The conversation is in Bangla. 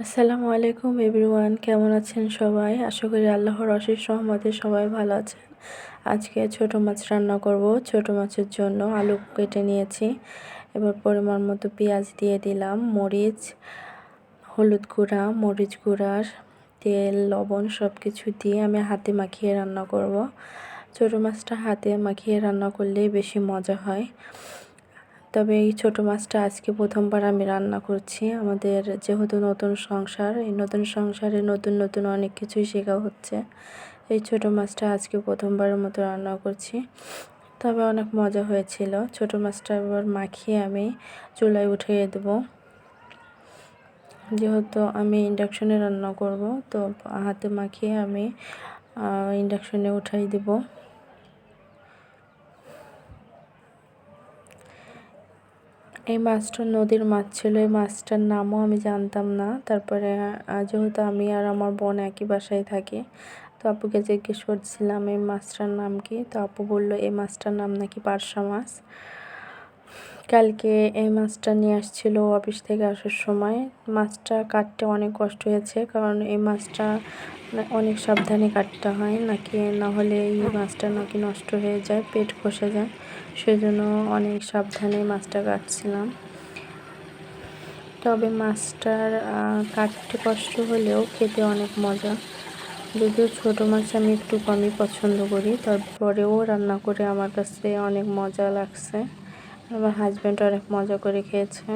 আসসালামু আলাইকুম এভরিওয়ান, কেমন আছেন সবাই? আশা করি আল্লাহর অশেষ রহমতে সবাই ভালো আছেন। আজকে ছোট মাছ রান্না করব। ছোট মাছের জন্য আলু কেটে নিয়েছি। এবার পরিমাণ মতো পেঁয়াজ দিয়ে দিলাম, মরিচ, হলুদ গুঁড়া, মরিচ গুঁড়ার তেল, লবণ সব কিছু দিয়ে আমি হাতে মাখিয়ে রান্না করব। ছোট মাছটা হাতে মাখিয়ে রান্না করলেই বেশি মজা হয়। তবে এই ছোটো মাছটা আজকে প্রথমবার আমি রান্না করছি। আমাদের যেহেতু নতুন সংসার, এই নতুন সংসারে নতুন নতুন অনেক কিছুই শেখা হচ্ছে। এই ছোটো মাছটা আজকে প্রথমবারের মতো রান্না করছি, তবে অনেক মজা হয়েছিল। ছোটো মাছটা এবার মাখিয়ে আমি চুলায় উঠিয়ে দেবো। যেহেতু আমি ইন্ডাকশনে রান্না করব, তো হাতে মাখিয়ে আমি ইন্ডাকশনে উঠাই দেব। এই মাছটা নদীর মাছ ছিল। এই মাছটার নামও আমি জানতাম না। তারপরে যেহেতু আমি আর আমার বোন একই বাসায় থাকি, তো আপুকে জিজ্ঞেস করছিলাম এই মাছটার নাম কি। তো আপু বলল এই মাছটার নাম নাকি পার্শা মাছ। কালকে এই মাছটা নিয়ে আসছিল অফিস থেকে আসার সময়। মাছটা কাটতে অনেক কষ্ট হয়েছে, কারণ এই মাছটা অনেক সাবধানে কাটতে হয়, নাকি না হলে এই মাছটা নাকি নষ্ট হয়ে যায়, পেট খসে যায়। সেজন্য অনেক সাবধানে মাছটা কাটছিলাম। তবে মাছটার কাটতে কষ্ট হলেও খেতে অনেক মজা। যদিও ছোটো মাছ আমি একটু কমই পছন্দ করি, তারপরেও রান্না করে আমার কাছে অনেক মজা লাগছে। আমার হাজব্যান্ড অনেক মজা করে খেয়েছে।